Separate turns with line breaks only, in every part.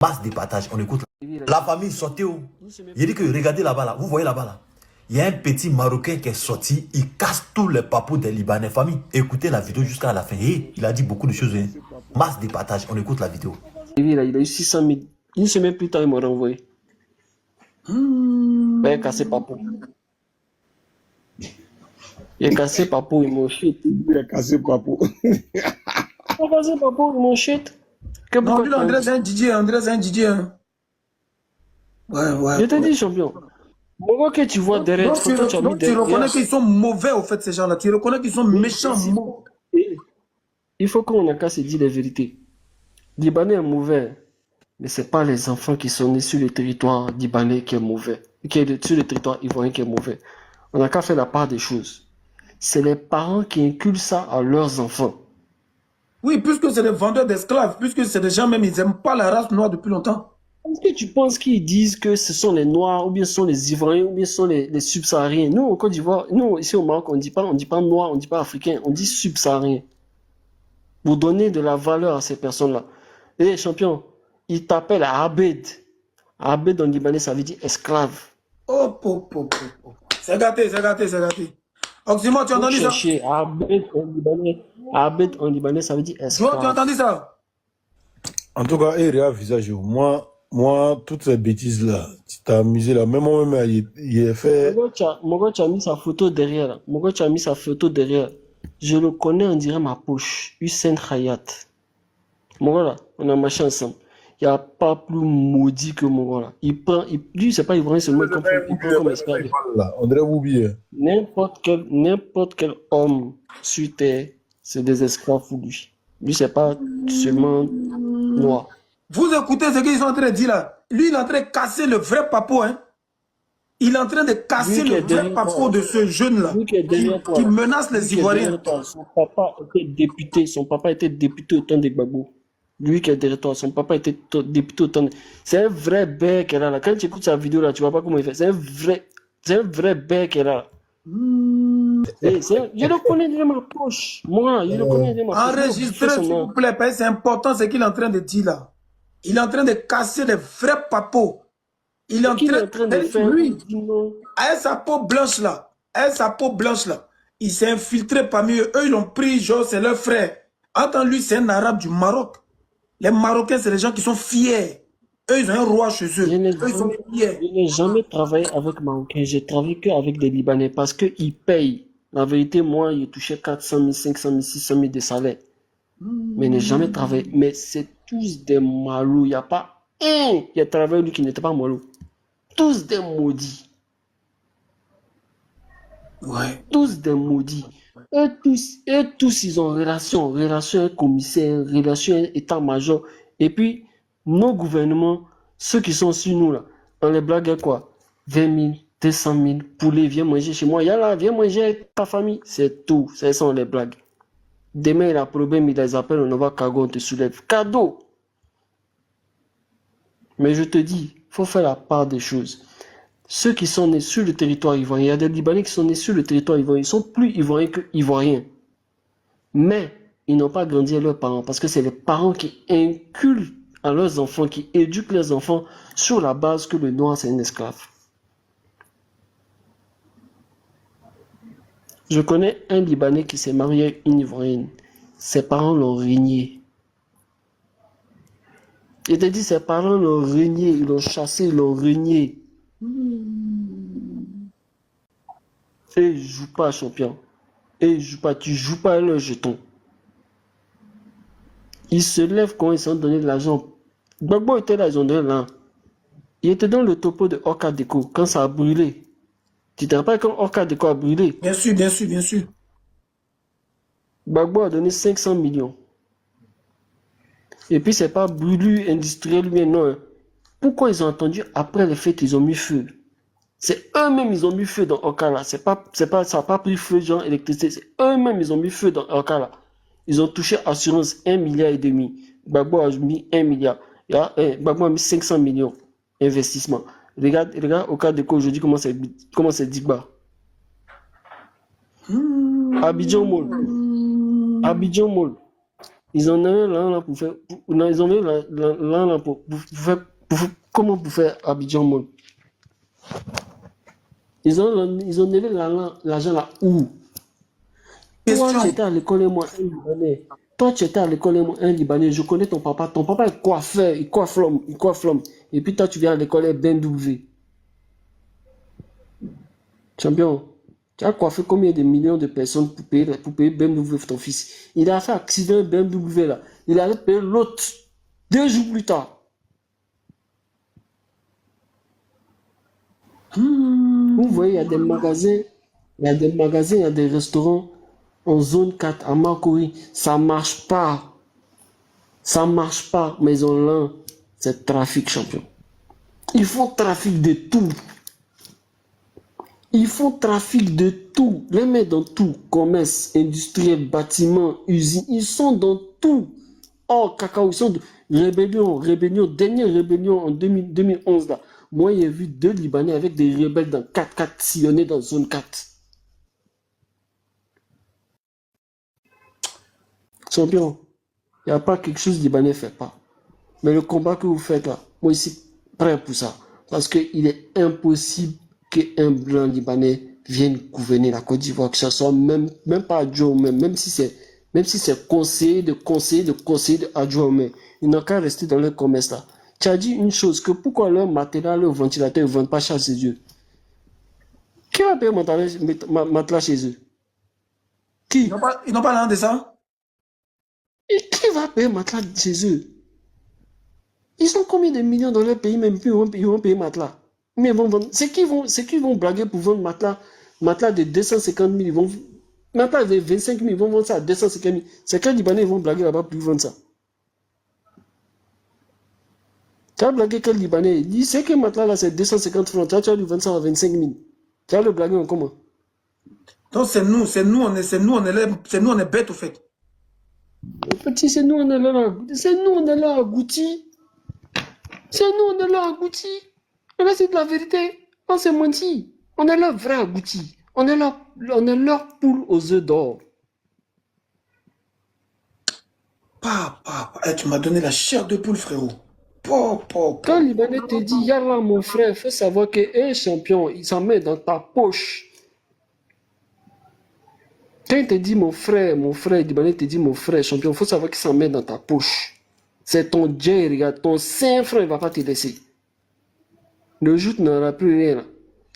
Masse de partage, on écoute. La famille sortait où? Il dit que regardez là-bas, là, vous voyez là-bas, là. Il y a un petit Marocain qui est sorti, il casse tous les papous des Libanais. Famille, écoutez la vidéo jusqu'à la fin. Et il a dit beaucoup de choses. Hein. Masse de partage, on écoute la vidéo.
Il a eu 600 000. Une semaine plus tard, il m'a renvoyé. Il a cassé papou. Il a cassé papou, il m'a shit.
Il a cassé papou.
Il a cassé papou, il m'a shit.
Non, lui, André, c'est un Didier. André, c'est un Didier. Hein. Ouais.
Je te dis, champion. Pourquoi que tu vois derrière
tu reconnais qu'ils sont mauvais, au fait, ces gens-là. Tu reconnais qu'ils sont méchants.
Il faut qu'on n'a qu'à se dire la vérité. Libanais est mauvais. Mais ce n'est pas les enfants qui sont nés sur le territoire libanais qui est mauvais. Qui est sur le territoire ivoirien qui est mauvais. On n'a qu'à faire la part des choses. C'est les parents qui inculquent ça à leurs enfants.
Oui, puisque c'est des vendeurs d'esclaves, puisque c'est des gens même, ils n'aiment pas la race noire depuis longtemps.
Est-ce que tu penses qu'ils disent que ce sont les Noirs, ou bien ce sont les Ivoiriens, ou bien ce sont les Subsahariens? Nous, en Côte d'Ivoire, nous, ici au Maroc, on ne dit pas Noir, on ne dit pas Africain, on dit Subsaharien. Pour donner de la valeur à ces personnes-là. Et champion, ils t'appellent Abed. Abed en libanais, ça veut dire esclave.
Oh. C'est gâté. Oxymore, tu as entendu ça?
Abed en libanais, ça veut dire esclave.
Tu as entendu ça?
En tout cas, Eria visage, moi, toutes ces bêtises-là, tu t'es amusé là. Même moi, il est fait.
Mon gars, tu as mis sa photo derrière. Là. Mon gars, tu as mis sa photo derrière. Je le connais, on dirait ma poche. Hussein Hayat. Mon gars, là, on a marché ensemble. Il n'y a pas plus maudit que mon gars, là. Lui, c'est pas ivoirien seulement, il prend comme esclave.
On dirait oublier.
N'importe quel homme sur terre, c'est des esclaves pour lui. Lui, c'est pas seulement noir.
Vous écoutez ce qu'ils sont en train de dire là. Lui, il est en train de casser le vrai papo, hein. Il est en train de casser le vrai papo de ce jeune-là qui menace les Ivoiriens.
Son papa était député au temps des Gbagbo. Lui qui est derrière toi, son papa était député au temps de... C'est un vrai bec qu'elle a là. Quand tu écoutes sa vidéo là, tu vois pas comment il fait. C'est un vrai bec qu'elle a là. Je le connais de ma poche. Moi, je le connais de ma poche.
Enregistrez, s'il vous plaît, parce que c'est important ce qu'il est en train de dire là. Il est en train de casser les vrais papos. Il est en train de faire... Lui, avec sa peau blanche là, il s'est infiltré parmi eux. Eux, ils l'ont pris, genre, c'est leur frère. Attends, lui, c'est un arabe du Maroc. Les Marocains, c'est des gens qui sont fiers. Eux, ils ont un roi chez eux. Ils sont fiers.
Je n'ai jamais travaillé avec Marocains. J'ai travaillé qu'avec des Libanais parce qu'ils payent. La vérité, moi, j'ai touché 400 000, 500 000, 600 000 de salaire. Mais je n'ai jamais travaillé. Mais c'est tous des malous. Il n'y a pas un qui a travaillé lui qui n'était pas malou. Tous des maudits.
Ouais.
Tous des maudits. Eux tous, ils ont relation commissaire, relation état-major. Et puis, nos gouvernements, ceux qui sont sur nous là, on les blague quoi? 20 000, 200 000, poulet, viens manger chez moi. Y'a là, viens manger avec ta famille. C'est tout. C'est ça, on les blague. Demain, il a un problème, il les appelle, on va cadeau, on te soulève. Cadeau! Mais je te dis, il faut faire la part des choses. Ceux qui sont nés sur le territoire ivoirien, il y a des Libanais qui sont nés sur le territoire ivoirien, ils sont plus ivoiriens que ivoiriens. Mais ils n'ont pas grandi à leurs parents parce que c'est les parents qui inculquent à leurs enfants, qui éduquent leurs enfants sur la base que le noir c'est un esclave. Je connais un Libanais qui s'est marié à une Ivoirienne. Ses parents l'ont régné. Il te dit, ses parents l'ont régné, ils l'ont chassé, ils l'ont régné. Et ils ne jouent pas, champion. Et ils jouent pas, tu joues pas à leur jeton. Ils se lèvent quand ils ont donné de l'argent. Gbagbo était là, ils ont donné là. Il était dans le topo de Orca Déco quand ça a brûlé. Tu te rappelles quand Orca Déco a brûlé?
Bien sûr.
Gbagbo a donné 500 millions. Et puis c'est pas brûlu industriel, mais non. Pourquoi ils ont attendu après les fêtes, ils ont mis feu? C'est eux-mêmes, ils ont mis feu dans Okala. Ça n'a pas pris feu, genre électricité. C'est eux-mêmes, ils ont mis feu dans Okala. Ils ont touché assurance 1,5 milliard. Gbagbo a mis 1 milliard. Gbagbo a mis 500 millions investissement. Regarde Orca Déco aujourd'hui, comment c'est Digba. Abidjan Mall. Ils en avaient là pour faire. Non, ils en avaient là pour faire. Comment pour faire Abidjan Mall? Ils en avaient l'argent là où? Toi, tu étais à l'école et moi, un Libanais. Toi, tu étais à l'école et moi, un Libanais. Je connais ton papa. Ton papa est coiffeur, il coiffe l'homme. Et puis toi, tu viens à l'école et BMW. Champion, tu as coiffé combien de millions de personnes pour payer BMW ton fils? Il a fait accident BMW là. Il allait payer l'autre 2 jours plus tard. Vous voyez, il y a des magasins, il y a des restaurants en zone 4 à Makori. Ça marche pas. Ça marche pas, mais ils ont l'un. C'est trafic, champion. Ils font trafic de tout. Ils font trafic de tout. Les mecs dans tout. Commerce, industriel, bâtiment, usine. Ils sont dans tout. Oh, cacao, ils sont de rébellion. Dernière rébellion en 2011 là. Moi, j'ai vu 2 Libanais avec des rebelles dans 4-4 sillonnés dans zone 4. Champion, il n'y a pas quelque chose que Libanais ne fait pas. Mais le combat que vous faites là, moi, je suis prêt pour ça. Parce qu'il est impossible qu'un blanc Libanais vienne gouverner la Côte d'Ivoire, que ce soit même pas adjoint, même si c'est conseiller de adjoint, mais ils n'ont qu'à rester dans le commerce là. Tu as dit une chose, que pourquoi leur matériel, leur ventilateur ne vendent pas cher chez eux? Qui va payer matelas chez eux? Qui?
Ils n'ont pas l'air de ça?
Et qui va payer matelas chez eux? Ils ont combien de millions dans leur pays, même plus ils vont payer matelas? Mais c'est qui vont blaguer pour vendre matelas de 250 000, matelas de 25 000, ils vont vendre ça à 250 000. C'est quels Libanais vont blaguer là-bas pour vendre ça? Tu as blagué quel Libanais? Il dit, c'est que matelas là, c'est 250 francs. Tu vas lui vendre ça à 25 000. Tu vas le blaguer en comment?
Donc c'est nous, on est bêtes au fait.
Petit, c'est nous, on est là à Gouti. C'est nous, on est là à Gouti. Là, c'est de la vérité. On s'est menti. On est là vrai à Gouti. On est leur poule aux œufs d'or.
Papa, tu m'as donné la chair de poule, frérot.
Quand le Libanais te dit, Yallah, mon frère, il faut savoir qu'un champion, il s'en met dans ta poche. Quand il te dit mon frère, le Libanais te dit mon frère, champion, il faut savoir qu'il s'en met dans ta poche. C'est ton Dieu, regarde, ton saint frère ne va pas te laisser. Le jour où tu n'auras plus rien, là,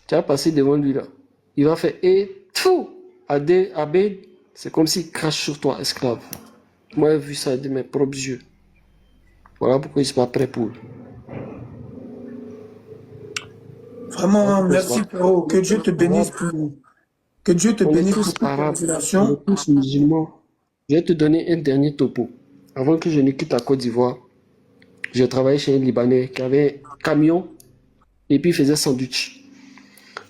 tu vas passer devant lui là. Il va faire et tout. Abed, c'est comme s'il crache sur toi, esclave. Moi, j'ai vu ça de mes propres yeux. Voilà pourquoi il ne sont pas prêt pour.
Vraiment, merci, frérot. Que Dieu te bénisse pour. Que Dieu te bénisse pour ta révélation.
On est tous musulmans. Je vais te donner un dernier topo. Avant que je ne quitte la Côte d'Ivoire, j'ai travaillé chez un Libanais qui avait un camion et puis il faisait sandwich.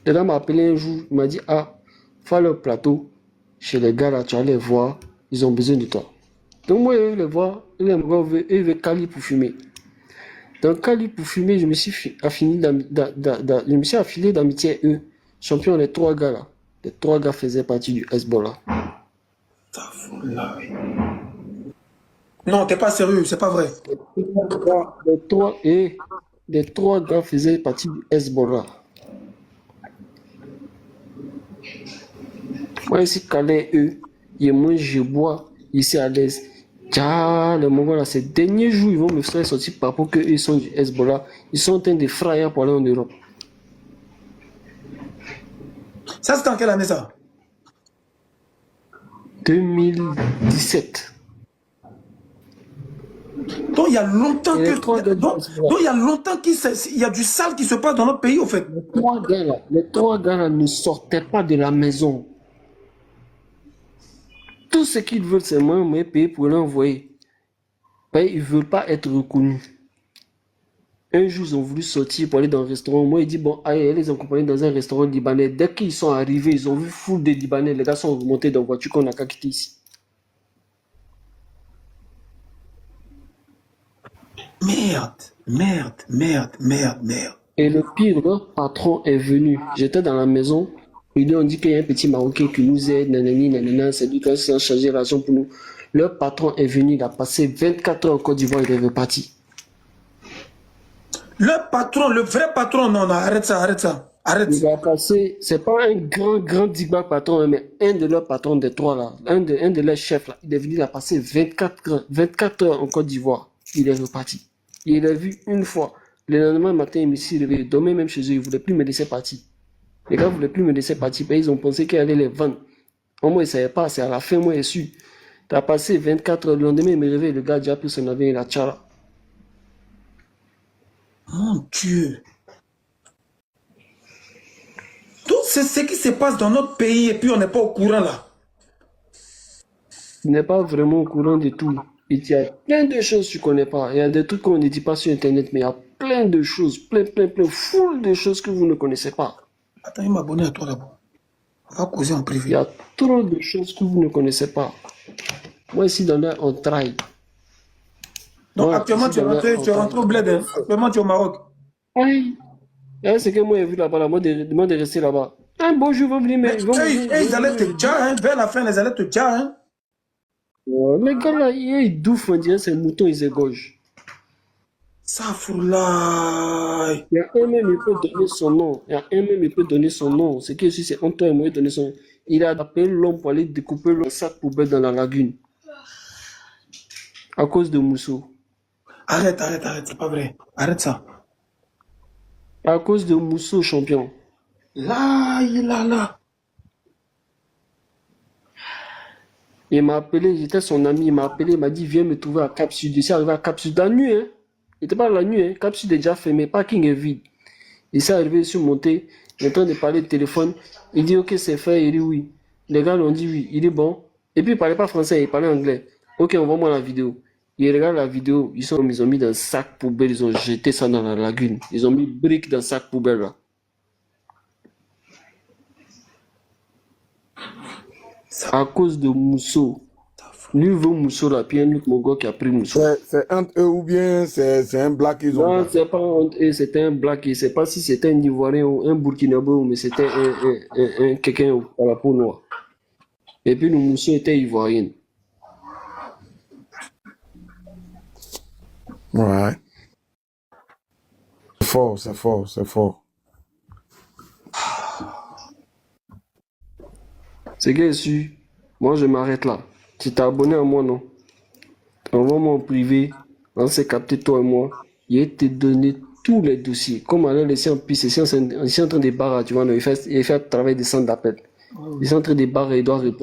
Le gars m'a appelé un jour, il m'a dit, fais le plateau chez les gars là, tu vas les voir, ils ont besoin de toi. Donc moi, je vais les voir, ils veulent Kali pour fumer. Dans Kali pour fumer, je me suis affilié d'amitié à eux. Champion, les 3 gars là. Les 3 gars faisaient partie du Hezbollah.
Non, t'es pas sérieux, c'est pas vrai.
Les 3 gars faisaient partie du Hezbollah. Moi, ici, Calais, eux, je mange, je bois, ici à l'aise. Les Mongols, là, ces derniers jours, ils vont me faire sortir par rapport qu'eux, ils sont du Hezbollah. Ils sont en train de frayer pour aller en Europe.
Ça, c'était en quelle année, ça?
2017.
Donc, il y a longtemps il y a du sale qui se passe dans notre pays, au fait.
Les 3 gars là ne sortaient pas de la maison. Tout ce qu'ils veulent, c'est moi, payer pour l'envoyer. Ils ne veulent pas être reconnus. Un jour, ils ont voulu sortir pour aller dans un restaurant. Moi, il dit, bon, allez, les accompagner dans un restaurant libanais. Dès qu'ils sont arrivés, ils ont vu foule de Libanais. Les gars sont remontés dans la voiture qu'on a qu'à quitter ici.
Merde.
Et le pire, leur patron est venu. J'étais dans la maison. Ils lui ont dit qu'il y a un petit Marocain qui nous aide. Nanani, nanana. C'est lui qui a changé l'argent pour nous. Leur patron est venu, il a passé 24 heures en Côte d'Ivoire, il est reparti.
Le patron, le vrai patron, non, arrête ça, arrête ça. Arrête.
Il va passer, c'est pas un grand Digba patron, mais un de leurs patrons des trois là, un de leurs chefs là, il est venu, il a passé 24 heures en Côte d'Ivoire, il est reparti. Il l'a vu une fois. Le lendemain matin, il me s'est réveillé, il dormait même chez eux, il ne voulait plus me laisser partir. Les gars ne voulaient plus me laisser partir, ils ont pensé qu'il allait les vendre. Moi, ils ne savaient pas, c'est à la fin, moi, j'ai su. Tu as passé 24 heures, le lendemain, il me réveille, le gars a déjà pris son avion, il a tchala.
Mon Dieu. Tout c'est ce qui se passe dans notre pays et puis on n'est pas au courant là.
Tu n'es pas vraiment au courant de tout. Il y a plein de choses que tu ne connais pas. Il y a des trucs qu'on ne dit pas sur Internet, mais il y a plein de choses, plein, foule de choses que vous ne connaissez pas.
Attends, il m'a abonné à toi là-bas. On va causer en privé.
Il y a trop de choses que vous ne connaissez pas. Moi, ici, dans l'air, on travaille.
Donc, actuellement, tu es rentré au bled. Hein. Actuellement, tu es au Maroc.
Oui. C'est que moi, j'ai vu là-bas, moi, de rester là-bas. Un beau jour, ils vont venir, mais
ils allaient te dire, hein. Vers la fin, ils allaient te dire, hein.
Les gars là, ils douffent, on dirait ces moutons, ils égorgent.
Ça fout là.
Il y a un même, il peut donner son nom. Il y a un même, il peut donner son nom. Ce qui est sûr, c'est Antoine, il peut donner son nom. Il a appelé l'homme pour aller découper le sac poubelle dans la lagune. À cause de Mousso.
Arrête, c'est pas vrai. Arrête ça.
À cause de Mousso, champion.
Là.
Il m'a appelé, j'étais son ami, il m'a appelé, il m'a dit, viens me trouver à Cap Sud. Il s'est arrivé à Cap Sud la nuit, hein. Il n'était pas la nuit, hein. Cap Sud est déjà fermé, parking est vide. Il s'est arrivé, il s'est monté, il est en train de parler de téléphone. Il dit, ok, c'est fait, il dit oui. Les gars lui ont dit oui, il dit bon. Et puis il parlait pas français, il parlait anglais. Ok, envoie-moi la vidéo. Il regarde la vidéo, ils ont mis dans un sac poubelle, ils ont jeté ça dans la lagune. Ils ont mis briques dans le sac poubelle là. À cause de Mousso. Lui veut Mousso là, puis un autre Mongo qui a pris Mousso.
C'est entre eux ou bien c'est un black qu'ils ont.
Non, c'est pas entre eux, c'était un black. Je ne sais pas si c'était un Ivoirien ou un Burkinabé, mais c'était un quelqu'un à la peau noire. Et puis le Mousso était Ivoirien.
Ouais. C'est fort.
C'est que je suis. Moi, je m'arrête là. Tu t'es abonné à moi, non? Envoie-moi en privé. On s'est capté, toi et moi. Il a te donné tous les dossiers. Comme on l'a laissé en piste, ici en train de barrer, tu vois, il fait travailler des centres d'appel. Il est en train de barrer, il doit répondre.